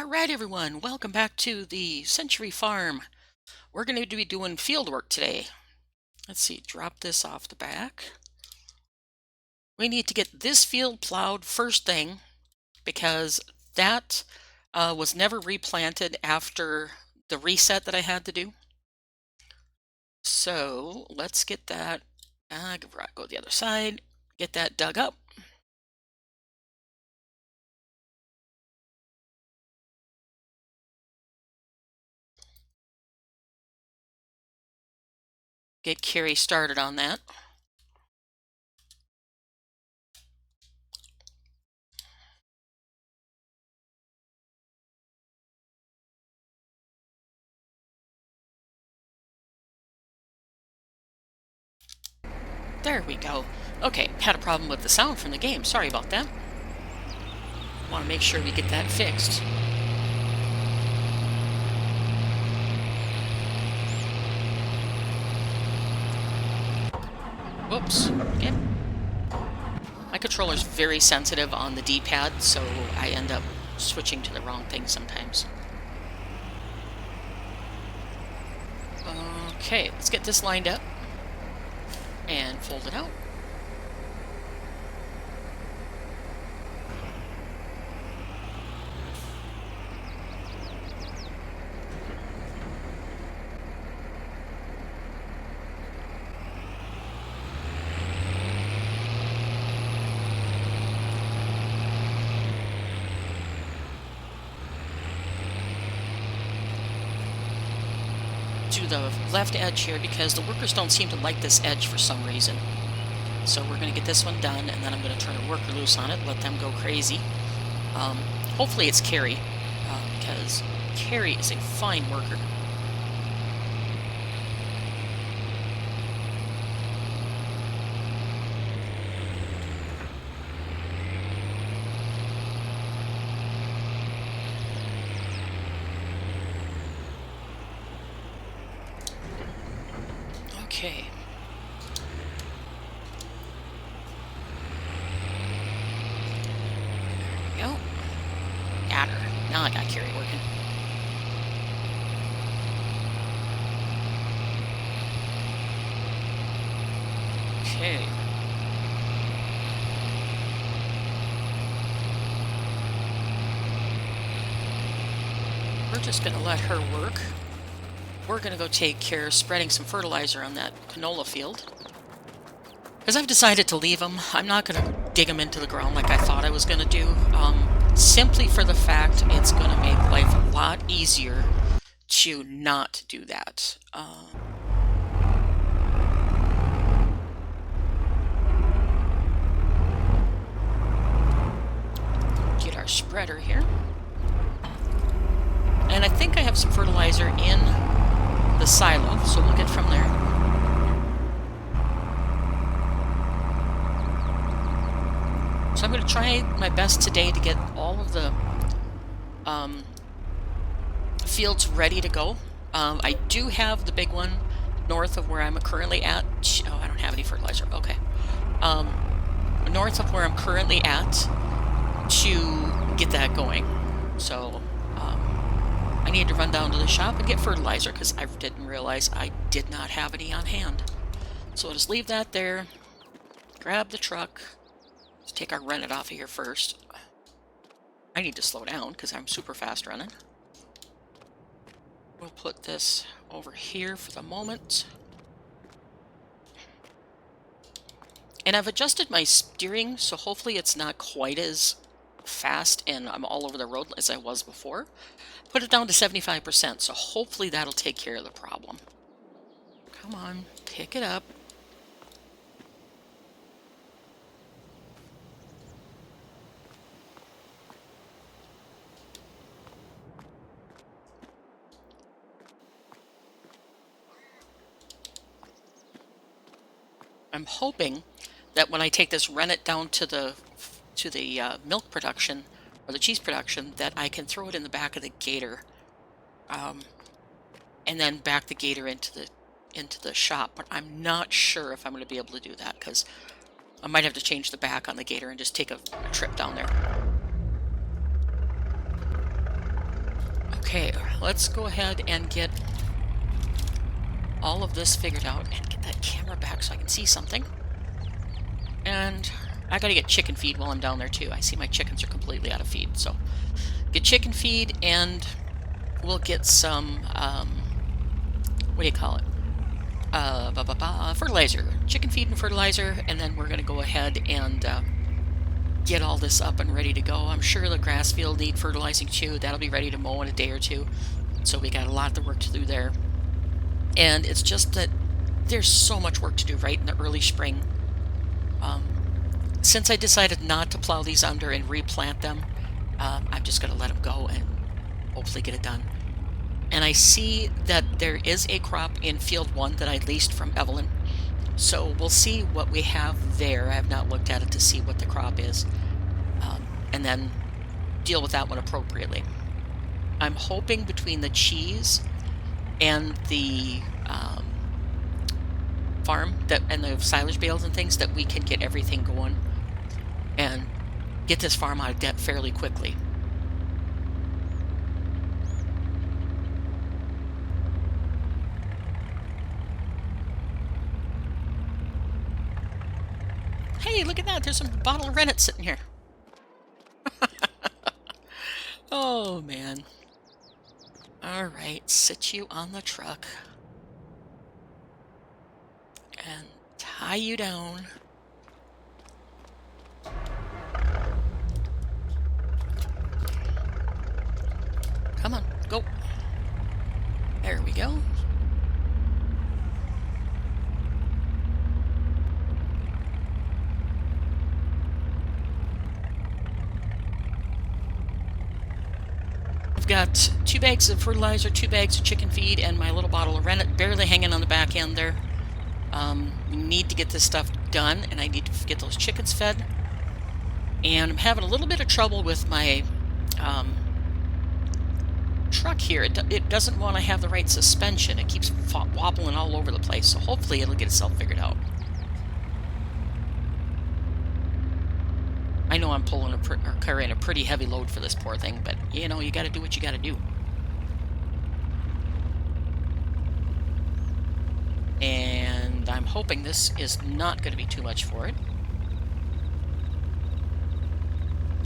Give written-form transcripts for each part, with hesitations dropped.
All right, everyone, welcome back to the Century Farm. We're going to be doing field work today. Let's see, drop this off the back. We need to get this field plowed first thing because that was never replanted after the reset that I had to do. So let's get that, go the other side, get that dug up. Get Carrie started on that. There we go. Okay, had a problem with the sound from the game. Sorry about that. Want to make sure we get that fixed. Whoops. Okay. My controller's very sensitive on the D-pad, so I end up switching to the wrong thing sometimes. Okay, let's get this lined up and fold it out. To the left edge here because the workers don't seem to like this edge for some reason. So we're going to get this one done, and then I'm going to turn a worker loose on it, let them go crazy. Hopefully it's Carrie, because Carrie is a fine worker. Okay. There we go. Got her. Now I got Carrie working. Okay. We're just going to let her work. We're going to go take care of spreading some fertilizer on that canola field. Because I've decided to leave them. I'm not going to dig them into the ground like I thought I was going to do. Simply for the fact it's going to make life a lot easier to not do that. Get our spreader here. And I think I have some fertilizer in the silo, so we'll get from there. So I'm going to try my best today to get all of the fields ready to go. I do have the big one north of where I'm currently at. Oh, I don't have any fertilizer. Okay. North of where I'm currently at to get that going. So I need to run down to the shop and get fertilizer because I didn't realize I did not have any on hand. So I'll just leave that there, grab the truck. Let's take our rennet off of here first. I need to slow down because I'm super fast running. We'll put this over here for the moment. And I've adjusted my steering, so hopefully it's not quite as fast and I'm all over the road as I was before. Put it down to 75%, so hopefully that'll take care of the problem. Come on, pick it up. I'm hoping that when I take this rennet down to the milk production or the cheese production, that I can throw it in the back of the gator, and then back the gator into the shop. But I'm not sure if I'm going to be able to do that because I might have to change the back on the gator and just take a trip down there. Okay, let's go ahead and get all of this figured out and get that camera back so I can see something. And I gotta get chicken feed while I'm down there too. I see my chickens are completely out of feed, so get chicken feed and we'll get some, what do you call it? Fertilizer. Chicken feed and fertilizer, and then we're gonna go ahead and get all this up and ready to go. I'm sure the grass field need fertilizing too. That'll be ready to mow in a day or two. So we got a lot of work to do there. And it's just that there's so much work to do right in the early spring. Since I decided not to plow these under and replant them, I'm just going to let them go and hopefully get it done. And I see that there is a crop in field 1 that I leased from Evelyn. So we'll see what we have there. I have not looked at it to see what the crop is. And then deal with that one appropriately. I'm hoping between the cheese and the farm and the silage bales and things that we can get everything going and get this farm out of debt fairly quickly. Hey, look at that! There's a bottle of rennet sitting here. Oh man. All right, sit you on the truck and tie you down. Come on, go. There we go. I've got 2 bags of fertilizer, 2 bags of chicken feed, and my little bottle of rennet barely hanging on the back end there. We need to get this stuff done, and I need to get those chickens fed. And I'm having a little bit of trouble with my truck here. It doesn't want to have the right suspension. It keeps wobbling all over the place, so hopefully it'll get itself figured out. I know I'm pulling or carrying a pretty heavy load for this poor thing, but you know, you gotta do what you gotta do. And I'm hoping this is not going to be too much for it.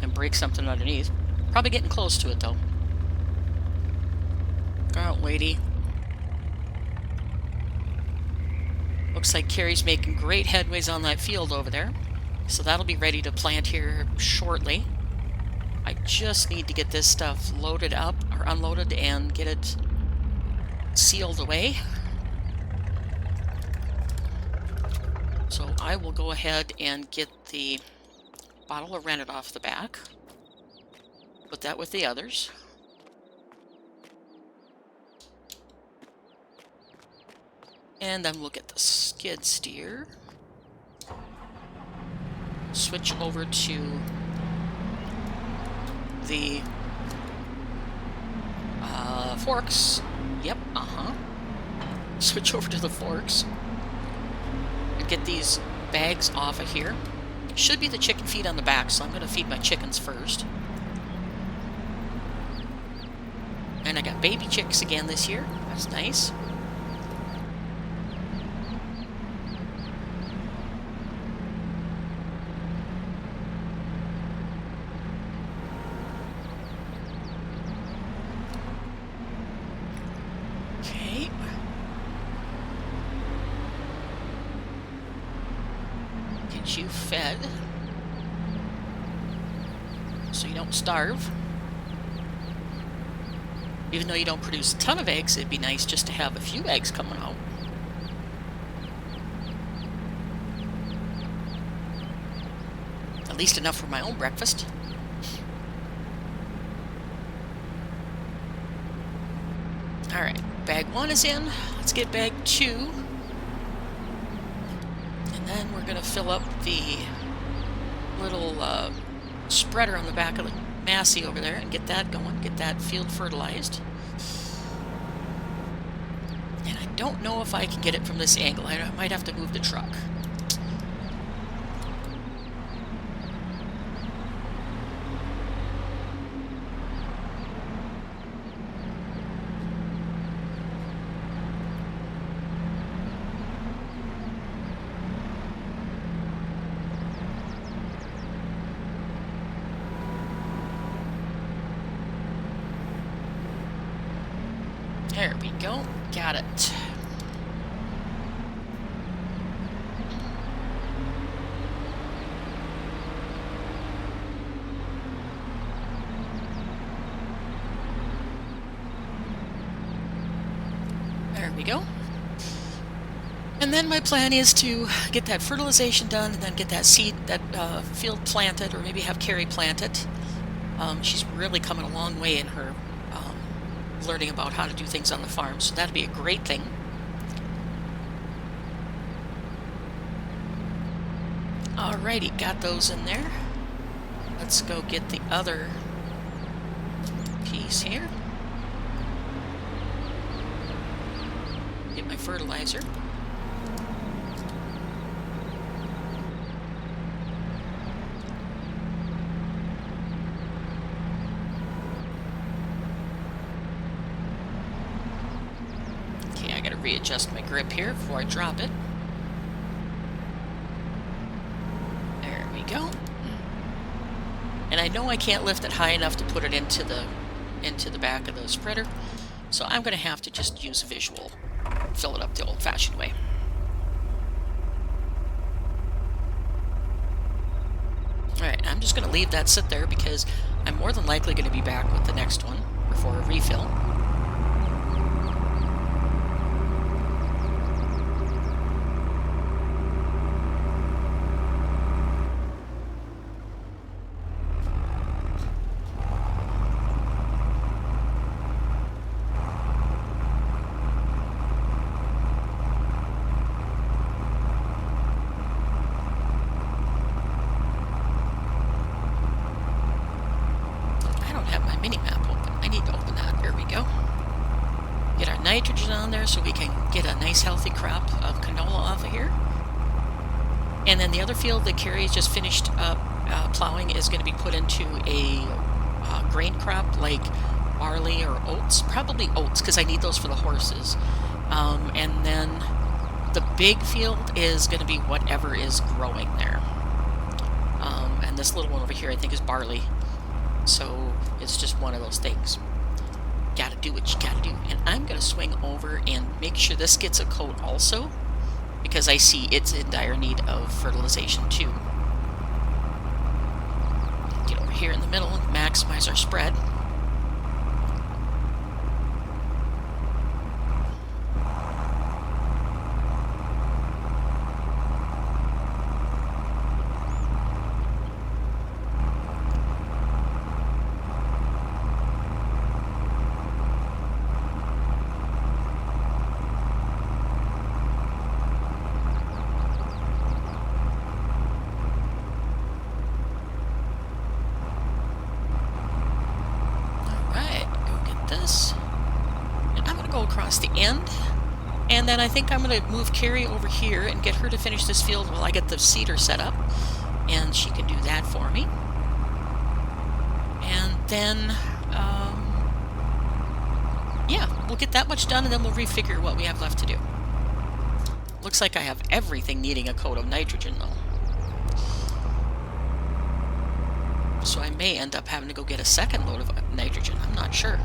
And break something underneath. Probably getting close to it, though. Go out, lady. Looks like Carrie's making great headways on that field over there. So that'll be ready to plant here shortly. I just need to get this stuff loaded up, or unloaded, and get it sealed away. So I will go ahead and get the bottle of rennet off the back. Put that with the others. And then we'll get the skid steer. Switch over to the forks. Yep, switch over to the forks. And get these bags off of here. Should be the chicken feed on the back, so I'm going to feed my chickens first. And I got baby chicks again this year. That's nice. Okay. Get you fed so you don't starve. Even though you don't produce a ton of eggs, it'd be nice just to have a few eggs coming out. At least enough for my own breakfast. Alright, bag 1 is in. Let's get bag 2. And then we're going to fill up the little spreader on the back of the Massey over there and get that going, get that field fertilized. And I don't know if I can get it from this angle. I might have to move the truck. There we go. Got it. There we go. And then my plan is to get that fertilization done and then get that seed, that field planted, or maybe have Carrie plant it. She's really coming a long way in her learning about how to do things on the farm, so that'd be a great thing. Alrighty, got those in there. Let's go get the other piece here. Get my fertilizer. Okay, I gotta readjust my grip here before I drop it. There we go. And I know I can't lift it high enough to put it into the back of the spreader, so I'm gonna have to just use a visual. Fill it up the old-fashioned way. Alright, I'm just going to leave that sit there because I'm more than likely going to be back with the next one for a refill. Nitrogen on there so we can get a nice healthy crop of canola off of here. And then the other field that Carrie's just finished up plowing is going to be put into a grain crop like barley or oats, probably oats because I need those for the horses. And then the big field is going to be whatever is growing there. And this little one over here I think is barley. So it's just one of those things. Gotta do what you gotta do. And I'm gonna swing over and make sure this gets a coat also, because I see it's in dire need of fertilization too. Get over here in the middle and maximize our spread. Across the end, and then I think I'm going to move Carrie over here and get her to finish this field while I get the seeder set up, and she can do that for me. And then yeah, we'll get that much done and then we'll refigure what we have left to do. Looks like I have everything needing a coat of nitrogen though, so I may end up having to go get a second load of nitrogen. I'm not sure.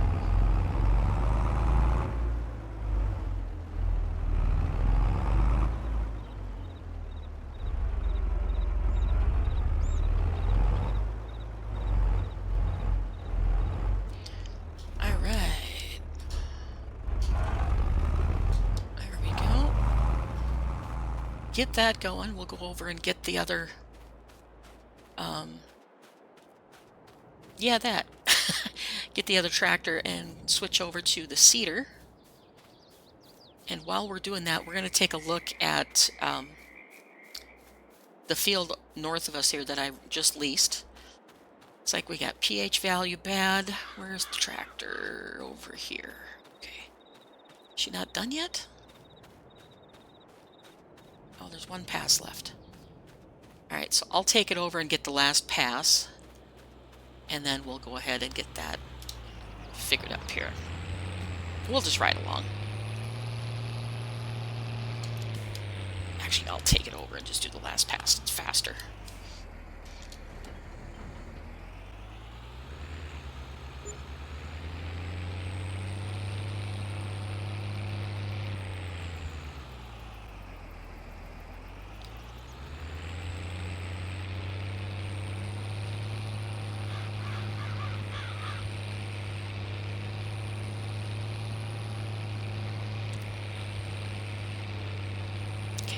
Get that going. We'll go over and get the other, yeah, that. Get the other tractor and switch over to the seeder. And while we're doing that, we're going to take a look at the field north of us here that I just leased. It's like we got pH value bad. Where's the tractor? Over here. Okay. Is she not done yet? Oh, there's one pass left. Alright, so I'll take it over and get the last pass. And then we'll go ahead and get that figured up here. We'll just ride along. Actually, I'll take it over and just do the last pass. It's faster.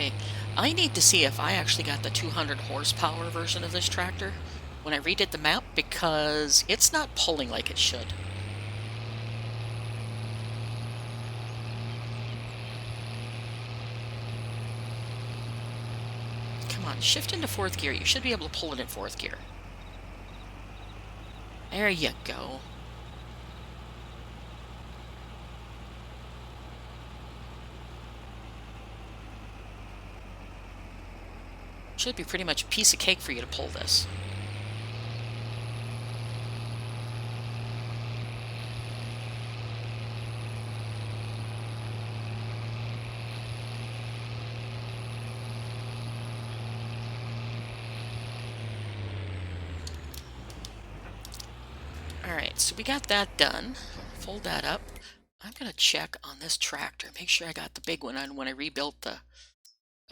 Okay, I need to see if I actually got the 200 horsepower version of this tractor when I redid the map, because it's not pulling like it should. Come on, shift into fourth gear. You should be able to pull it in fourth gear. There you go. Should be pretty much a piece of cake for you to pull this. Alright, so we got that done. Fold that up. I'm going to check on this tractor, make sure I got the big one on when I rebuilt the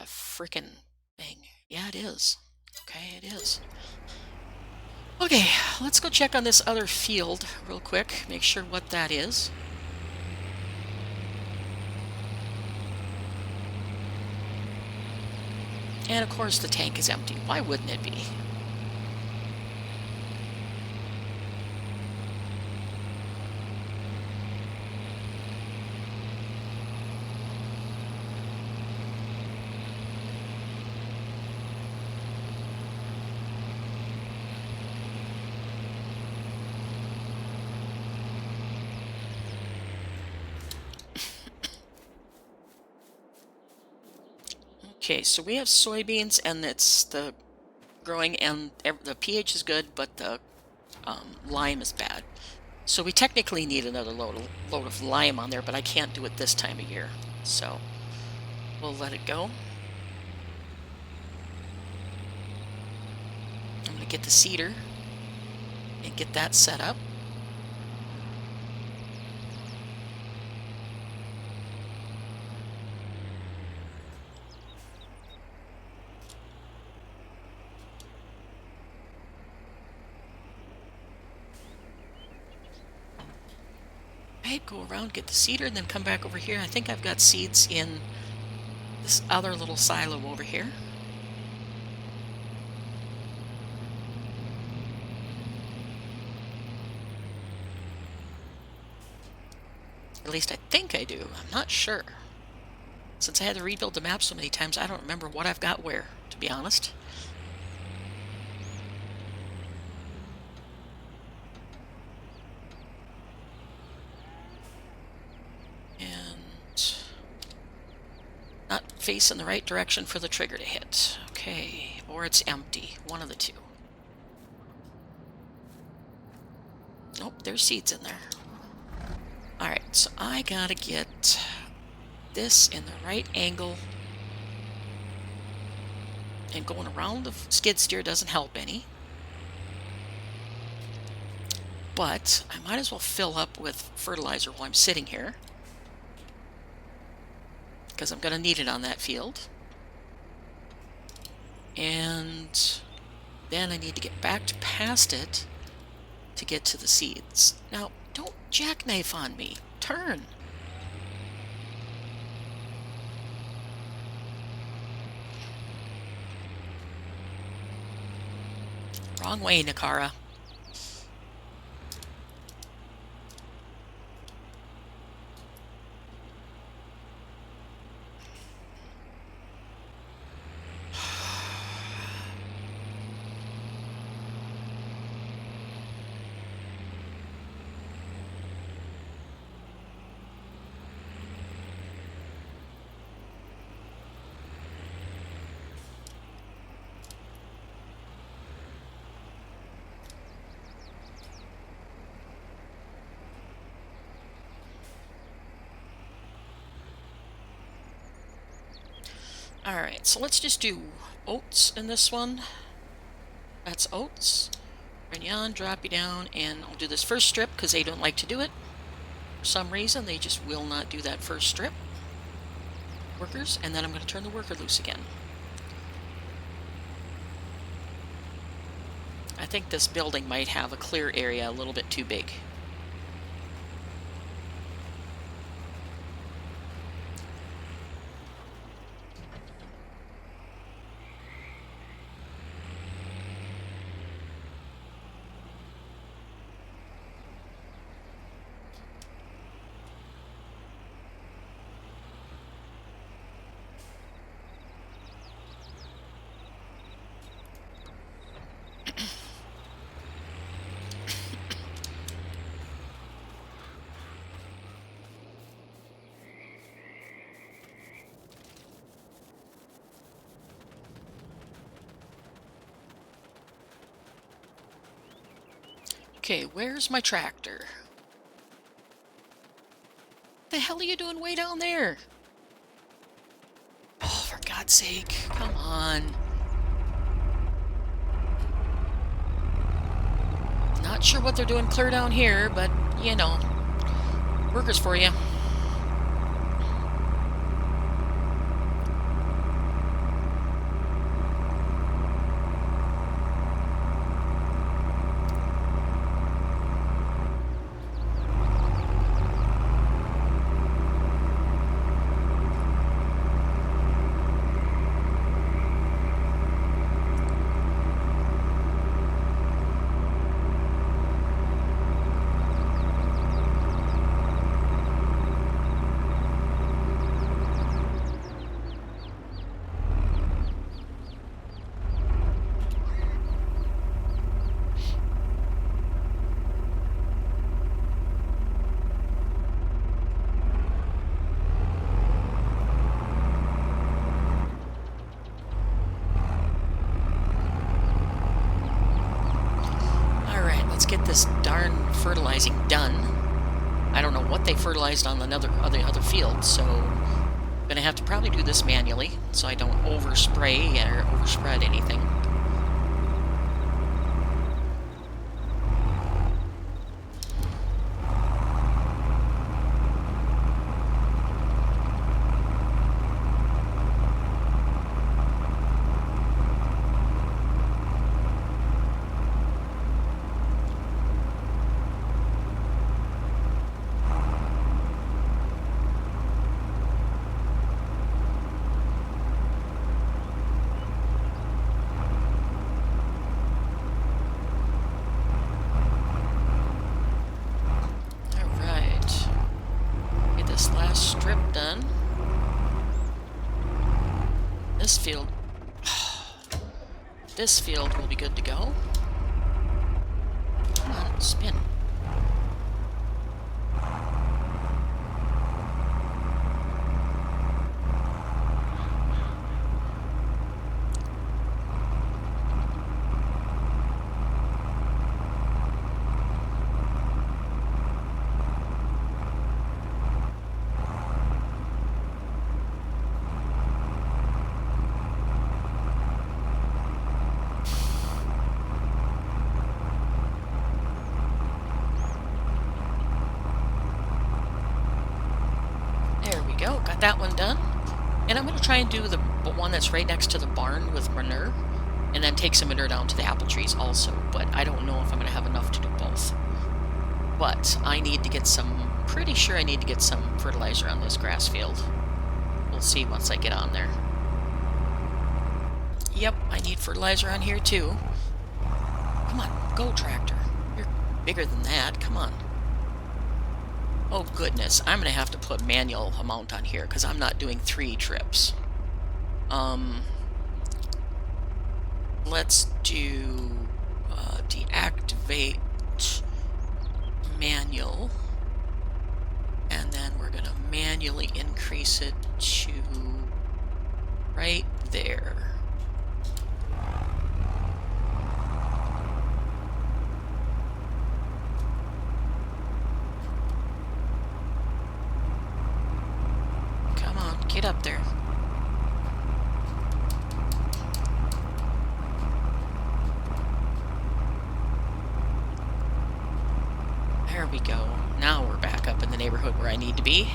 frickin' thing. Yeah, it is. Okay, it is. Okay, let's go check on this other field real quick, make sure what that is. And of course the tank is empty. Why wouldn't it be? Okay, so we have soybeans, and it's the growing, and the pH is good, but the lime is bad. So we technically need another load of lime on there, but I can't do it this time of year. So we'll let it go. I'm going to get the seeder and get that set up. Go around, get the seeder, and then come back over here. I think I've got seeds in this other little silo over here. At least I think I do. I'm not sure. Since I had to rebuild the map so many times, I don't remember what I've got where, to be honest. Not facing the right direction for the trigger to hit. Okay, or it's empty. One of the two. Nope, there's seeds in there. Alright, so I gotta get this in the right angle. And going around the skid steer doesn't help any. But I might as well fill up with fertilizer while I'm sitting here, because I'm going to need it on that field. And then I need to get back to past it to get to the seeds. Now, don't jackknife on me. Turn. Wrong way, Nakara. Alright, so let's just do oats in this one. That's oats. Bring you on, drop you down, and I'll do this first strip because they don't like to do it. For some reason, they just will not do that first strip. Workers, and then I'm going to turn the worker loose again. I think this building might have a clear area a little bit too big. Okay, where's my tractor? What the hell are you doing way down there? Oh, for God's sake, come on. Not sure what they're doing clear down here, but, you know, workers for you. Get this darn fertilizing done. I don't know what they fertilized on the other field, so I'm gonna have to probably do this manually so I don't overspray or overspread anything. This field will be good to go. Come on, spin. Got that one done. And I'm going to try and do the one that's right next to the barn with manure, and then take some manure down to the apple trees also, but I don't know if I'm going to have enough to do both. But I need to get some, pretty sure I need to get some fertilizer on this grass field. We'll see once I get on there. Yep, I need fertilizer on here too. Come on, go tractor. You're bigger than that, come on. Oh goodness, I'm going to have to put manual amount on here because I'm not doing 3 trips. Let's do deactivate manual, and then we're going to manually increase it to right there. Get up there. There we go. Now we're back up in the neighborhood where I need to be.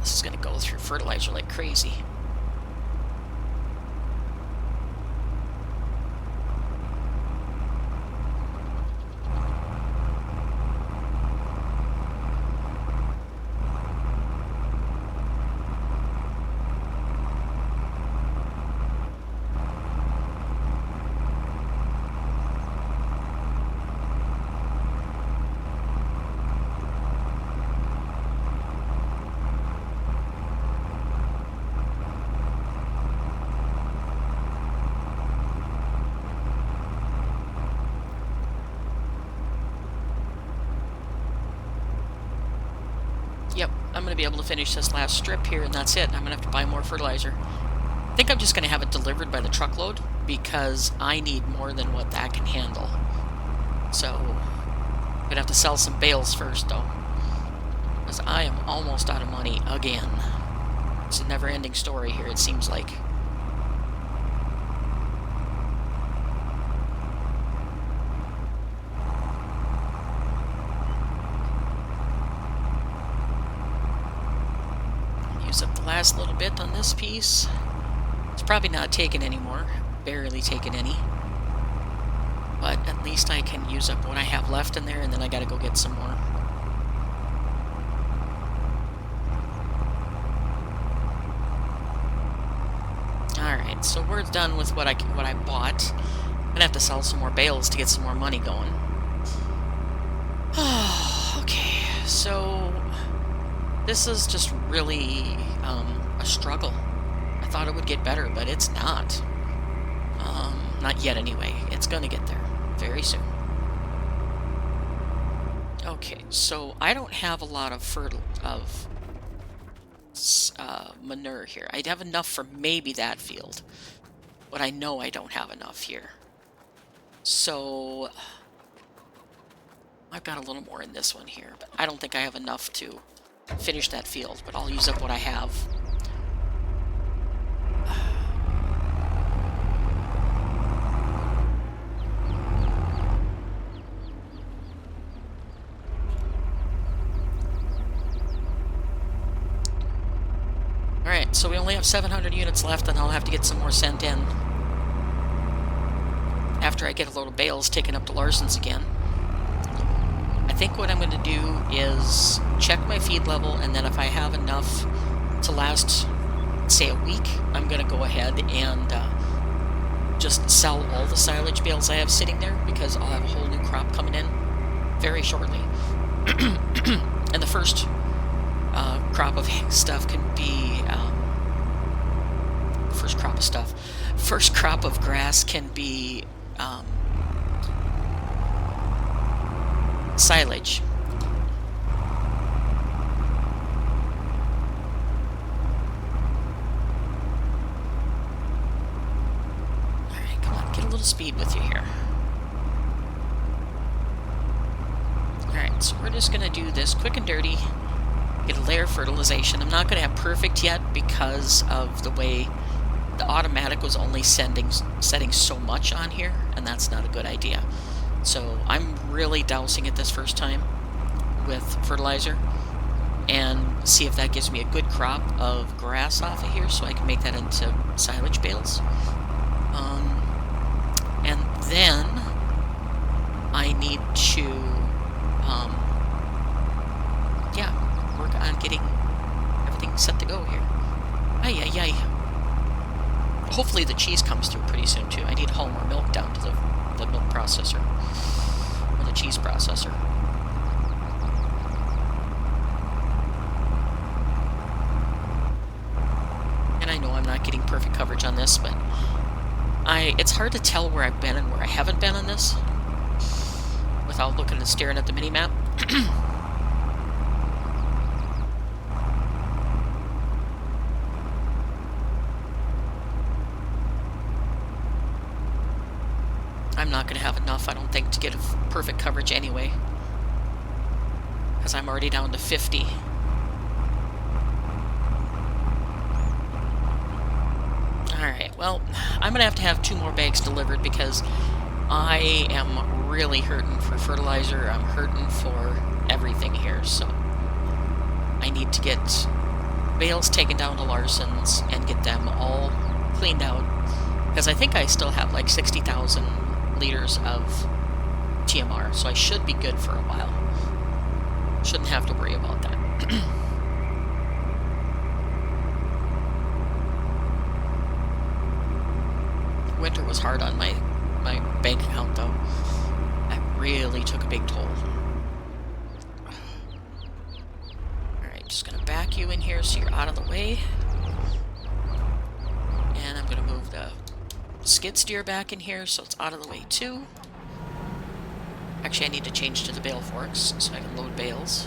This is going to go through fertilizer like crazy. Yep, I'm going to be able to finish this last strip here, and that's it. I'm going to have to buy more fertilizer. I think I'm just going to have it delivered by the truckload, because I need more than what that can handle. So, I'm gonna have to sell some bales first, though. Because I am almost out of money again. It's a never-ending story here, it seems like. Use up the last little bit on this piece. It's probably not taking any more. Barely taking any. But at least I can use up what I have left in there, and then I gotta go get some more. Alright, so we're done with what I bought. I'm gonna have to sell some more bales to get some more money going. Okay, so this is just really a struggle. I thought it would get better, but it's not. Not yet anyway. It's gonna get there very soon. Okay, so I don't have a lot of manure here. I'd have enough for maybe that field, but I know I don't have enough here. So I've got a little more in this one here, but I don't think I have enough to finish that field, but I'll use up what I have. Alright, so we only have 700 units left, and I'll have to get some more sent in after I get a load of bales taken up to Larson's again. I think what I'm going to do is check my feed level, and then if I have enough to last, say, a week, I'm going to go ahead and just sell all the silage bales I have sitting there, because I'll have a whole new crop coming in very shortly. And the first crop of stuff can be first crop of grass can be silage. Alright, come on, get a little speed with you here. Alright, so we're just gonna do this quick and dirty. Get a layer of fertilization. I'm not going to have perfect yet because of the way the automatic was only setting so much on here, and that's not a good idea. So I'm really dousing it this first time with fertilizer and see if that gives me a good crop of grass off of here so I can make that into silage bales. And then I need to work on getting everything set to go here. Ay. Hopefully the cheese comes through pretty soon too. I need to haul more milk down to the milk processor, or the cheese processor. And I know I'm not getting perfect coverage on this, but it's hard to tell where I've been and where I haven't been on this without looking and staring at the mini-map. I'm not going to have enough, I don't think, to get perfect coverage anyway, because I'm already down to 50. Alright, well, I'm going to have 2 more bags delivered because I am really hurting for fertilizer. I'm hurting for everything here, so I need to get bales taken down to Larson's and get them all cleaned out, because I think I still have like 60,000 liters of TMR, so I should be good for a while. Shouldn't have to worry about that. Winter was hard on my bank account, though. That really took a big toll. Alright, just gonna back you in here so you're out of the way. And I'm gonna move the skid steer back in here so it's out of the way too. Actually, I need to change to the bale forks so I can load bales.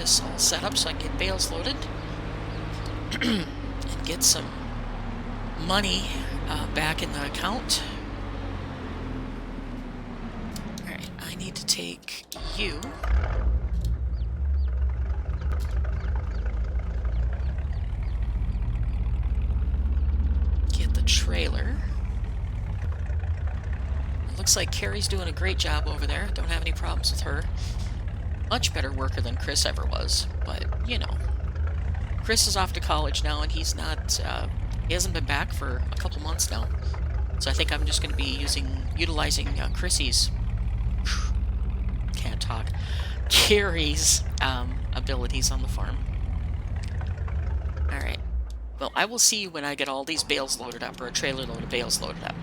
this all set up so I can get bales loaded and get some money back in the account. Alright, I need to take you. Get the trailer. Looks like Carrie's doing a great job over there. Don't have any problems with her. Much better worker than Chris ever was, but, you know. Chris is off to college now, and he's not, he hasn't been back for a couple months now. So I think I'm just going to be utilizing Chrissy's, can't talk, Carrie's abilities on the farm. Alright. Well, I will see you when I get all these bales loaded up, or a trailer load of bales loaded up.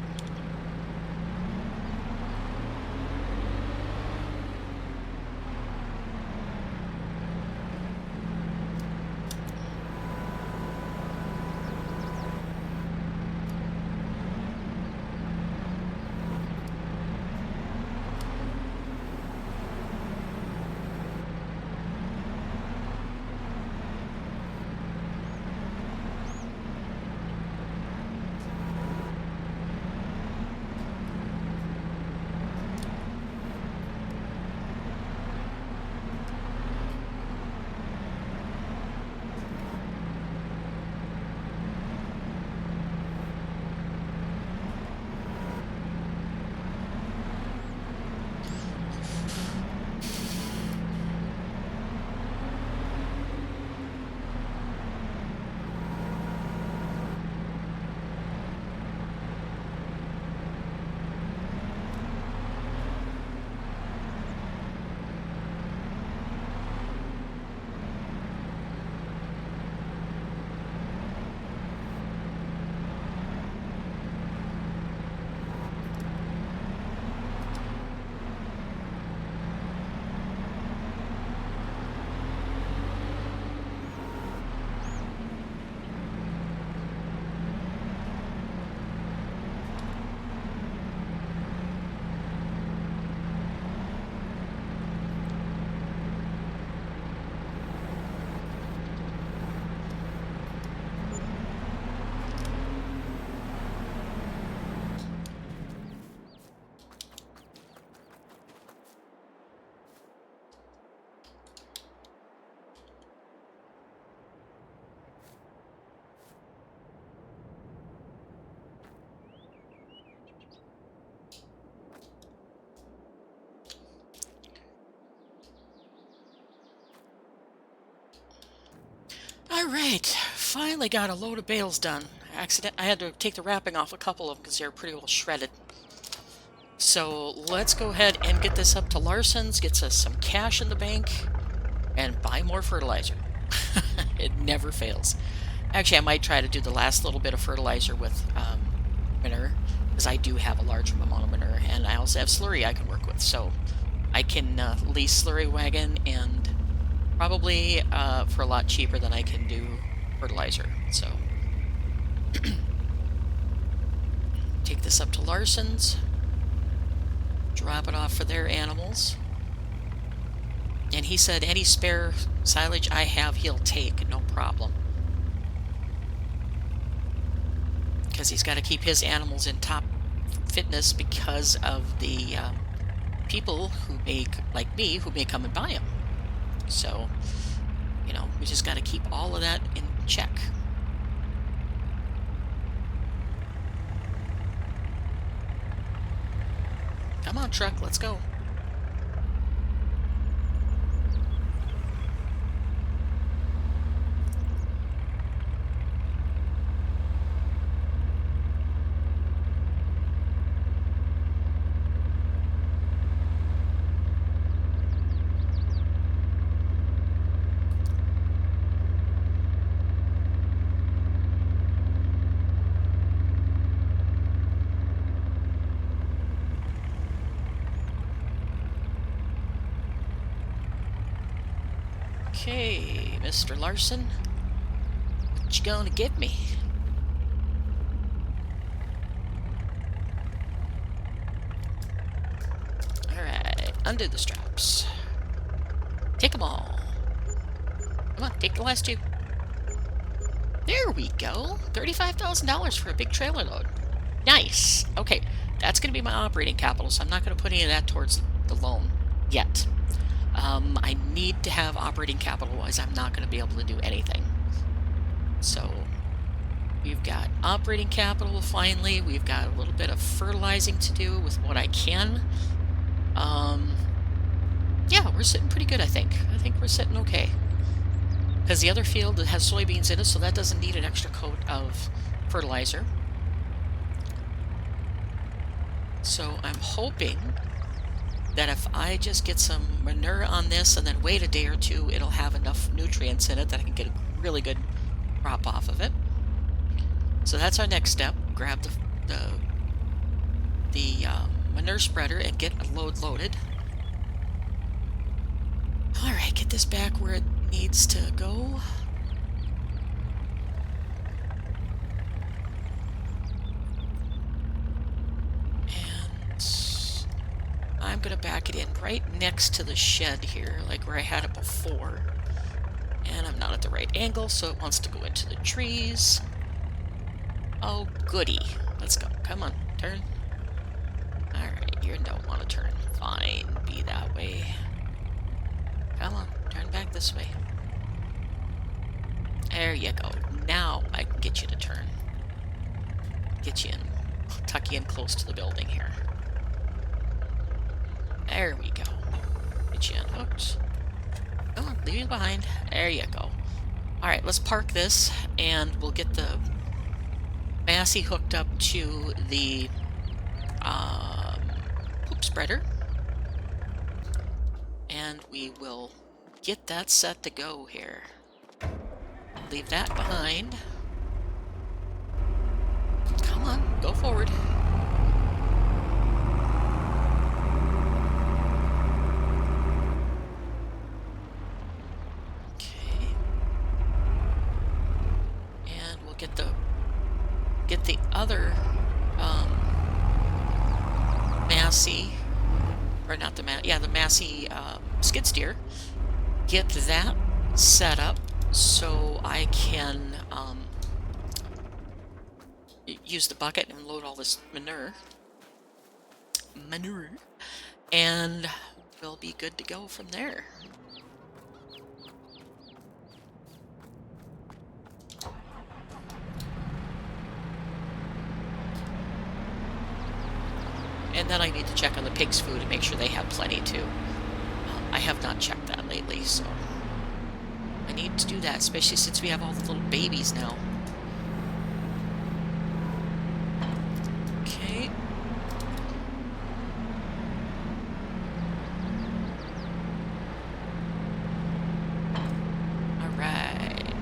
Alright, finally got a load of bales done. I had to take the wrapping off a couple of them because they're pretty well shredded. So let's go ahead and get this up to Larson's, get us some cash in the bank, and buy more fertilizer. It never fails. Actually, I might try to do the last little bit of fertilizer with manure, because I do have a large amount of manure, and I also have slurry I can work with, so I can lease slurry wagon, and probably for a lot cheaper than I can do fertilizer. So take this up to Larson's, drop it off for their animals. And he said any spare silage I have, he'll take, no problem. Because he's got to keep his animals in top fitness because of the people who may, like me, who may come and buy them. So, you know, we just got to keep all of that in check. Come on, truck, let's go. Okay, Mr. Larson, what you gonna give me? Alright, undo the straps. Take them all. Come on, take the last two. There we go. $35,000 for a big trailer load. Nice. Okay, that's going to be my operating capital, so I'm not going to put any of that towards the loan yet. I need to have operating capital, otherwise I'm not going to be able to do anything. So we've got operating capital finally. We've got a little bit of fertilizing to do with what I can. Yeah, we're sitting pretty good, I think. I think we're sitting okay. Because the other field has soybeans in it, so that doesn't need an extra coat of fertilizer. So I'm hoping that if I just get some manure on this and then wait a day or two, it'll have enough nutrients in it that I can get a really good crop off of it. So that's our next step. Grab the manure spreader and get a load loaded. All right, get this back where it needs to go. And I'm going to back it in right next to the shed here, like where I had it before. And I'm not at the right angle, so it wants to go into the trees. Oh, goody. Let's go. Come on, turn. Alright, you don't want to turn. Fine, be that way. Come on, turn back this way. There you go. Now I can get you to turn. Get you in. Tuck you in close to the building here. There we go. Get you in. Oops. Come on, leave you behind. There you go. Alright, let's park this, and we'll get the Massey hooked up to the poop spreader. And we will get that set to go here. Leave that behind. Come on, go forward. Okay. And we'll get the other Massey, or not the Massey skid steer. Get that set up so I can use the bucket and load all this manure, and we'll be good to go from there. And then I need to check on the pigs' food and make sure they have plenty too. I have not checked that lately, so I need to do that, especially since we have all the little babies now. Okay. Alright.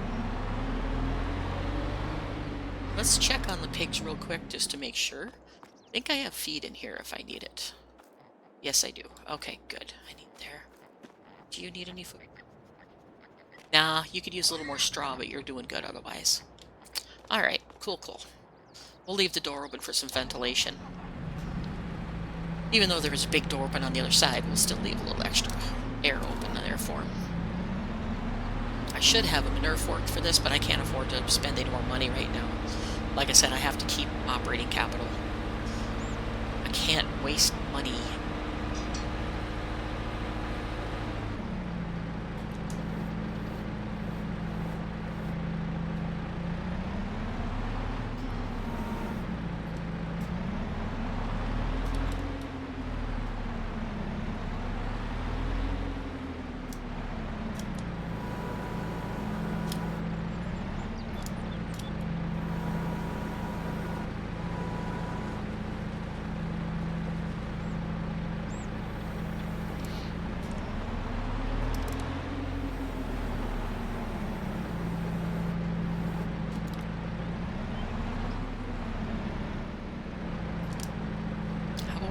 Let's check on the pigs real quick just to make sure. I think I have feed in here if I need it. Yes, I do. Okay, good. I need there. Do you need any food? Nah, you could use a little more straw, but you're doing good otherwise. Alright, cool. We'll leave the door open for some ventilation. Even though there is a big door open on the other side, we'll still leave a little extra air open there for him. I should have a manure fork for this, but I can't afford to spend any more money right now. Like I said, I have to keep operating capital. I can't waste money.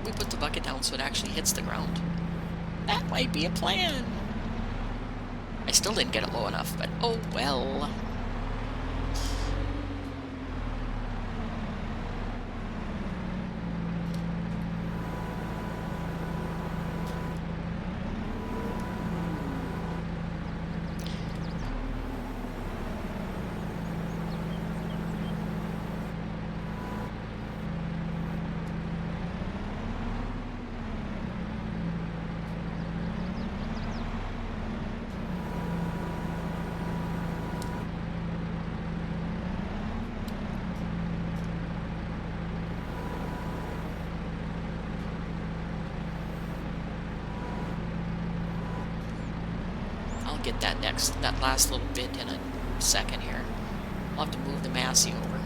We put the bucket down so it actually hits the ground. That might be a plan. I still didn't get it low enough, but oh well. get that last little bit in a second here. I'll have to move the Massey over.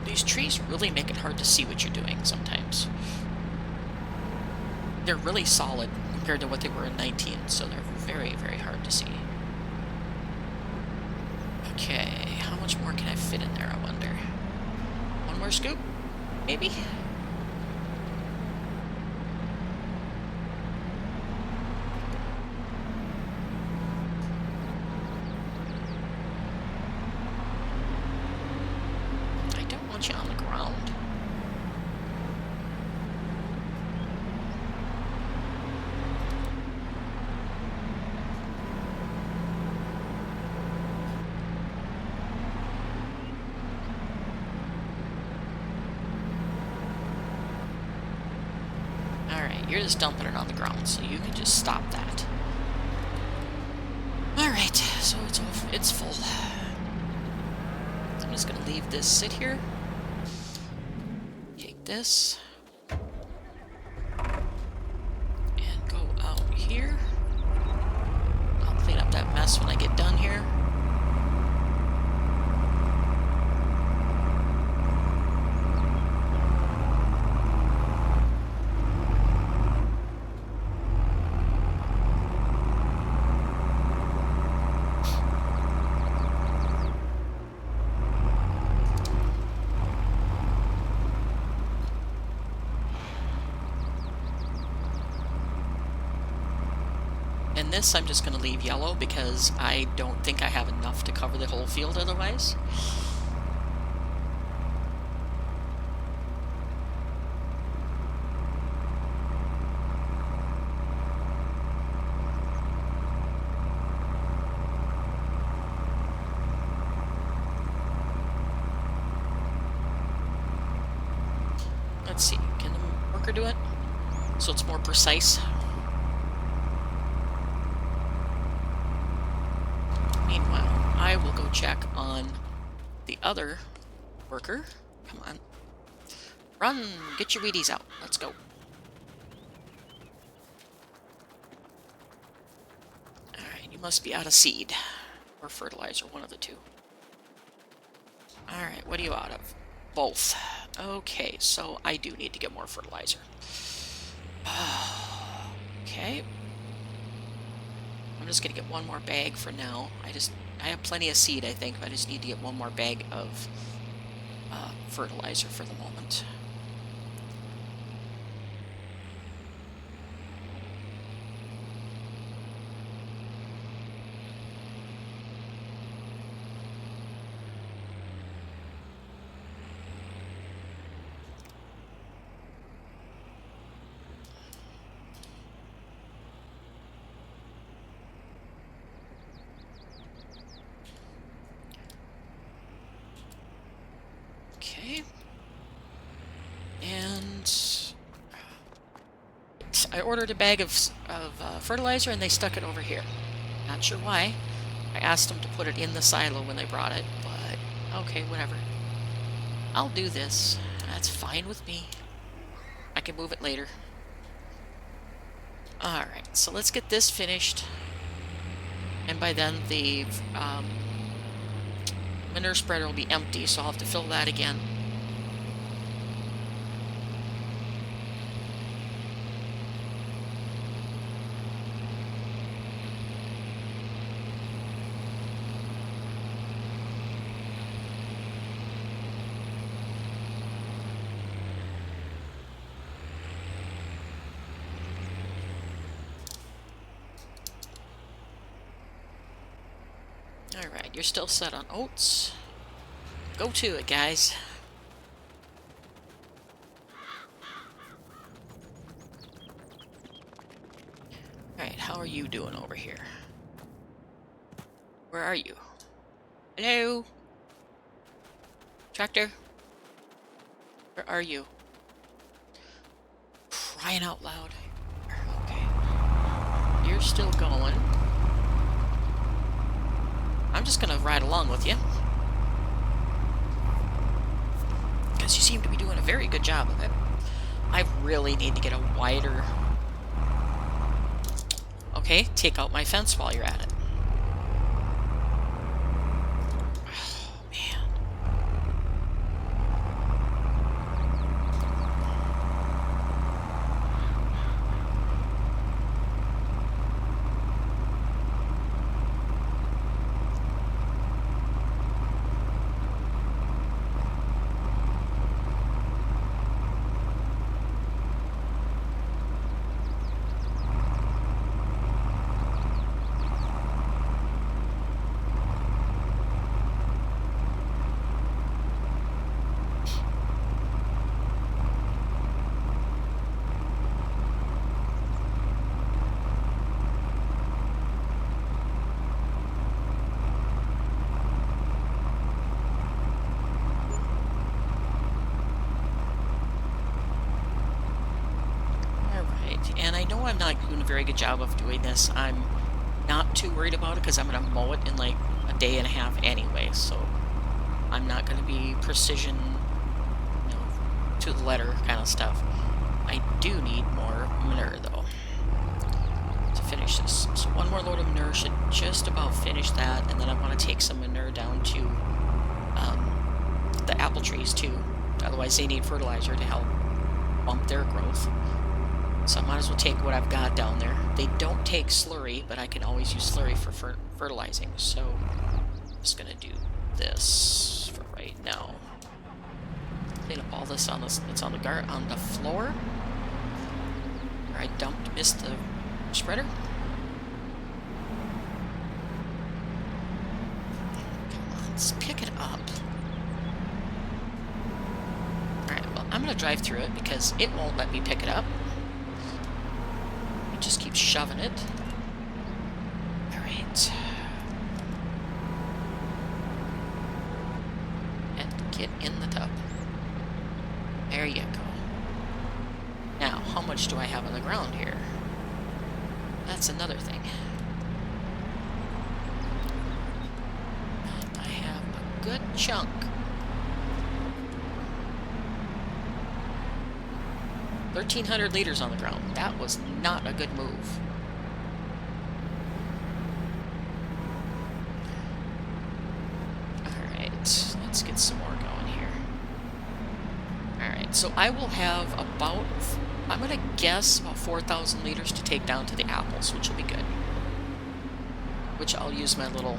These trees really make it hard to see what you're doing sometimes. They're really solid compared to what they were in 19, so they're very, very hard to see. Okay, how much more can I fit in there, I wonder? One more scoop? Maybe? I don't want you on the ground. You're just dumping it on the ground, so you can just stop that. Alright, so it's full. I'm just gonna leave this sit here. Take this. And go out here. I'll clean up that mess when I get done here. And this I'm just going to leave yellow because I don't think I have enough to cover the whole field otherwise. Let's see, can the worker do it? So it's more precise. Meanwhile, I will go check on the other worker. Come on. Run! Get your weedies out. Let's go. Alright, you must be out of seed. Or fertilizer, one of the two. Alright, what are you out of? Both. Okay, so I do need to get more fertilizer. Okay. I'm just gonna get one more bag for now. I have plenty of seed, I think, but I just need to get one more bag of fertilizer for the moment. Okay. And I ordered a bag of fertilizer and they stuck it over here. Not sure why. I asked them to put it in the silo when they brought it, but okay, whatever. I'll do this. That's fine with me. I can move it later. Alright, so let's get this finished. And by then the manure spreader will be empty, so I'll have to fill that again. Alright, you're still set on oats. Go to it, guys. Alright, how are you doing over here? Where are you? Hello? Tractor? Where are you? crying out loud. Okay. You're still going. I'm just gonna ride along with you. Because you seem to be doing a very good job of it. I really need to get a wider... Okay, take out my fence while you're at it. Oh, man. And I know I'm not doing a very good job of doing this. I'm not too worried about it because I'm going to mow it in like a day and a half anyway, so I'm not going to be precision, you know, to the letter kind of stuff. I do need more manure though to finish this. So one more load of manure should just about finish that, and then I want to take some manure down to the apple trees too. Otherwise they need fertilizer to help bump their growth. So I might as well take what I've got down there. They don't take slurry, but I can always use slurry for fertilizing. So I'm just going to do this for right now. Clean up all this on the floor. Where I missed the spreader. Come on, let's pick it up. Alright, well, I'm going to drive through it because it won't let me pick it up. Just keep shoving it. Alright. And get in the tub. There you go. Now, how much do I have on the ground here? That's another thing. I have a good chunk. $1,300 liters on the ground. That was not a good move. Alright, let's get some more going here. Alright, so I will have about, I'm going to guess about 4,000 liters to take down to the apples, which will be good. Which I'll use my little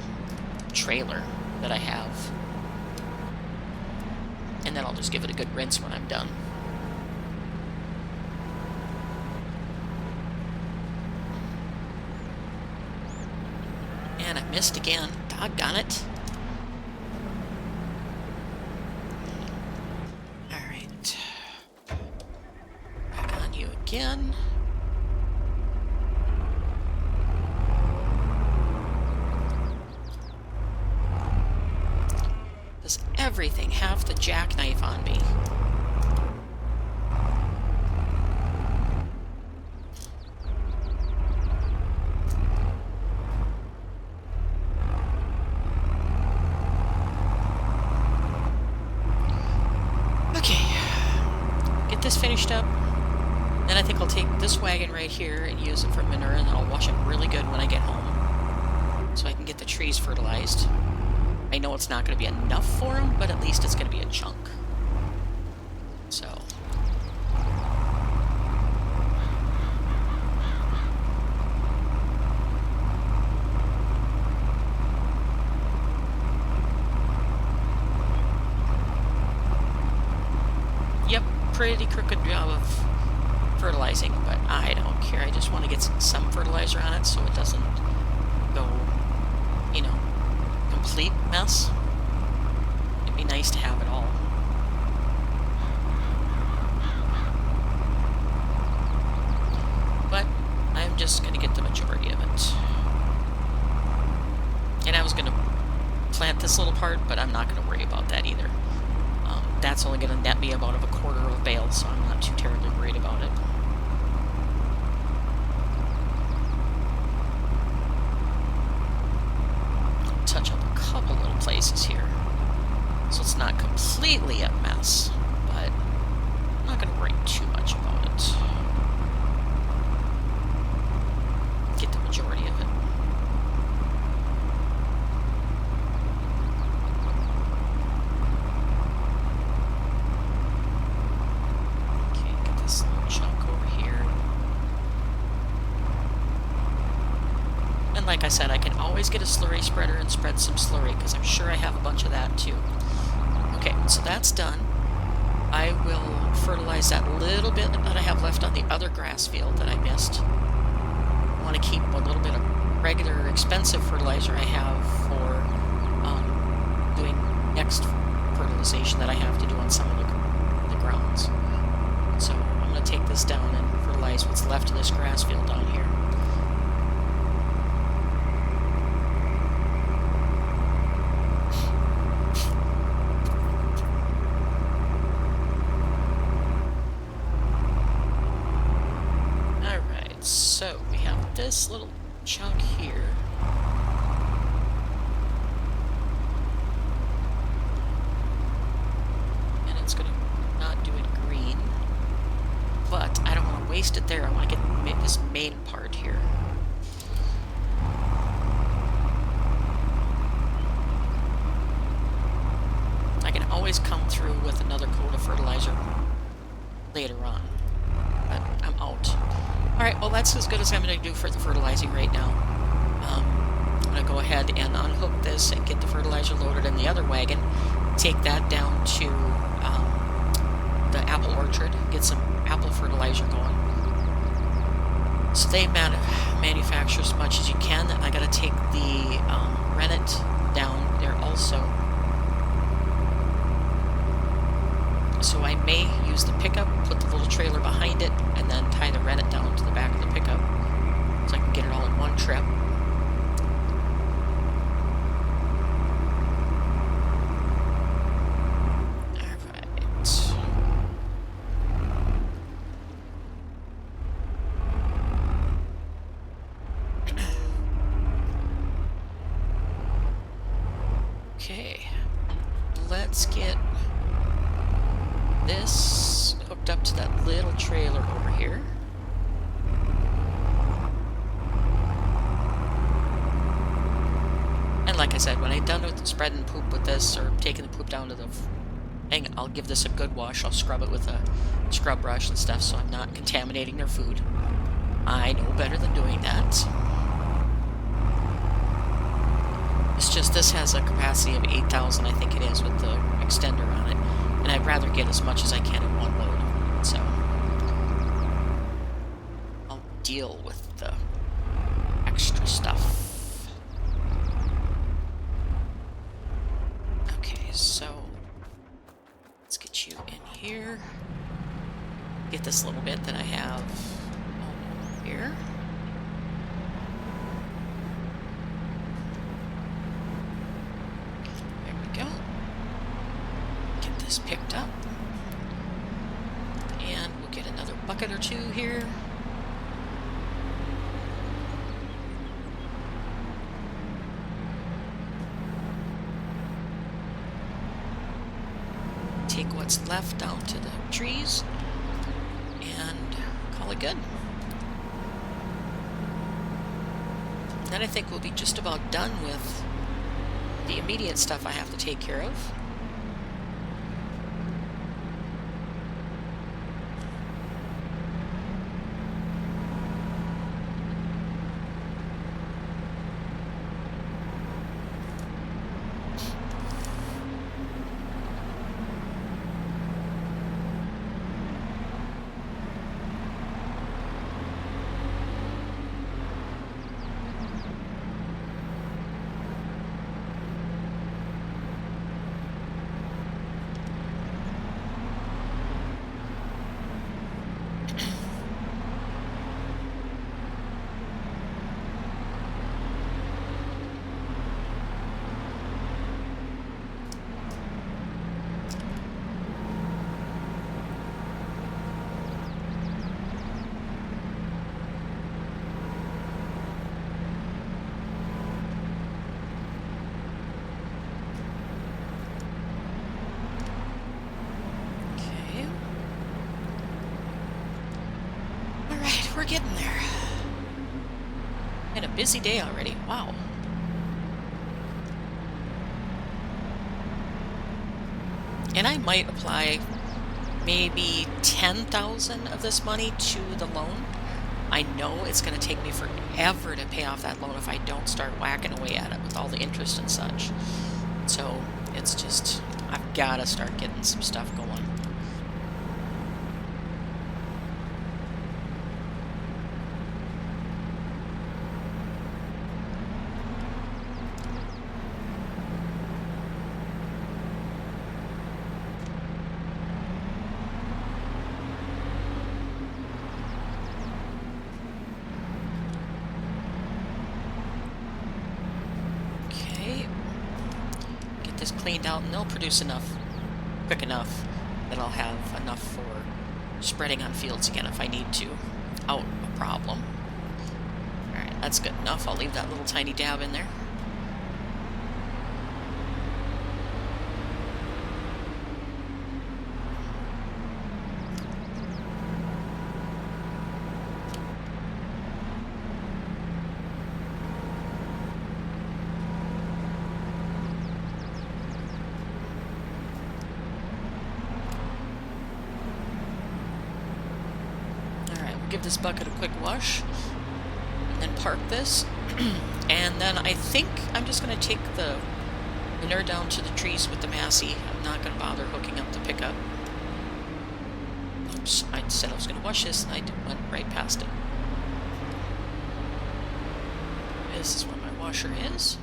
trailer that I have. And then I'll just give it a good rinse when I'm done. And I missed again. Doggone it. Alright. Back on you again. Does everything have the jackknife on me? Finished up, then I think I'll take this wagon right here and use it for manure, and then I'll wash it really good when I get home so I can get the trees fertilized. I know it's not going to be enough for them, but at least it's going to be a chunk. So pretty crooked job of fertilizing, but I don't care. I just want to get some fertilizer on it so it doesn't go, you know, complete mess. It'd be nice to have it all. But I'm just going to get the majority of it. And I was going to plant this little part, but I'm not going to worry about that either. That's only going to net me about a quarter of a bale, so I'm not too terribly worried about it. places here. So it's not completely a mess, but I'm not going to worry too much about it. Get the majority of it. Okay, get this little chunk over here. And like I said, I can always get a slurry spreader and spread some slurry, because I'm sure I have a bunch of that too. Okay, so that's done. I will fertilize that little bit that I have left on the other grass field that I missed. I want to keep a little bit of regular expensive fertilizer I have for doing next fertilization that I have to do on some of the grounds. So I'm going to take this down and fertilize what's left of this grass field down here. So we have this little chunk here. And it's going to not do it green. But I don't want to waste it there. I want to get this main part here. I can always come through with another coat of fertilizer later on. But I'm out. Alright, well that's as good as I'm going to do for the fertilizing right now. I'm going to go ahead and unhook this and get the fertilizer loaded in the other wagon, take that down to the apple orchard, get some apple fertilizer going. So they manufacture as much as you can. I got to take the rennet down there also. So I may use the pickup, put the little trailer behind it, and then tie the rennet down to the back of the pickup so I can get it all in one trip. Alright. Okay. Let's get this hooked up to that little trailer over here. And like I said, when I'm done with spreading poop with this, or taking the poop down to the thing, I'll give this a good wash. I'll scrub it with a scrub brush and stuff so I'm not contaminating their food. I know better than doing that. It's just this has a capacity of 8,000, I think it is, with the extender on it. And I'd rather get as much as I can in one load. So I'll deal with the extra stuff. Okay, so let's get you in here. Get this little bit that I have over here. There we go. Get this picked up. And we'll get another bucket or two here. Take what's left down to the trees and call it good. Then I think we'll be just about done with the immediate stuff I have to take care of. getting there. And a busy day already. Wow. And I might apply maybe 10,000 of this money to the loan. I know it's going to take me forever to pay off that loan if I don't start whacking away at it with all the interest and such. So it's just, I've got to start getting some stuff going. Cleaned out, and they'll produce quick enough that I'll have enough for spreading on fields again if I need to, without a problem. Alright, that's good enough. I'll leave that little tiny dab in there. Give this bucket a quick wash, and then park this, and then I think I'm just going to take the manure down to the trees with the Massey. I'm not going to bother hooking up the pickup. Oops, I said I was going to wash this, and I went right past it. This is where my washer is.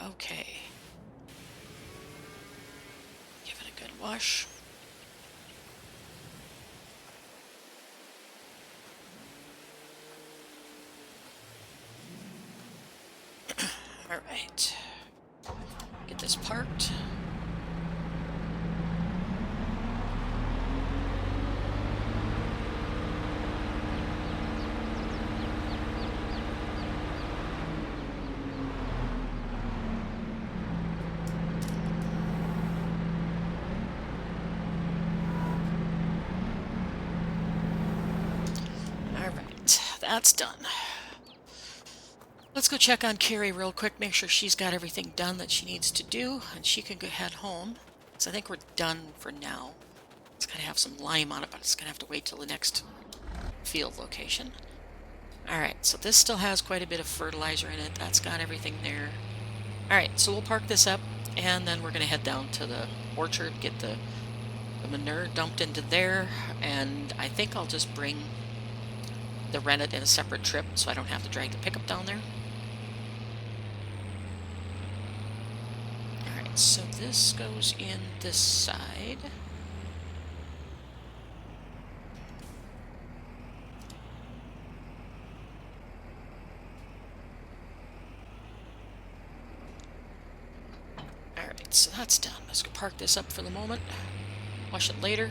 Okay. Give it a good wash. Alright, get this parked. Alright, that's done. Let's go check on Carrie real quick, make sure she's got everything done that she needs to do, and she can go head home. So I think we're done for now. It's going to have some lime on it, but it's going to have to wait till the next field location. Alright, so this still has quite a bit of fertilizer in it. That's got everything there. Alright, so we'll park this up, and then we're going to head down to the orchard, get the manure dumped into there, and I think I'll just bring the rennet in a separate trip so I don't have to drag the pickup down there. Alright, so this goes in this side. Alright, so that's done. Let's go park this up for the moment. Wash it later.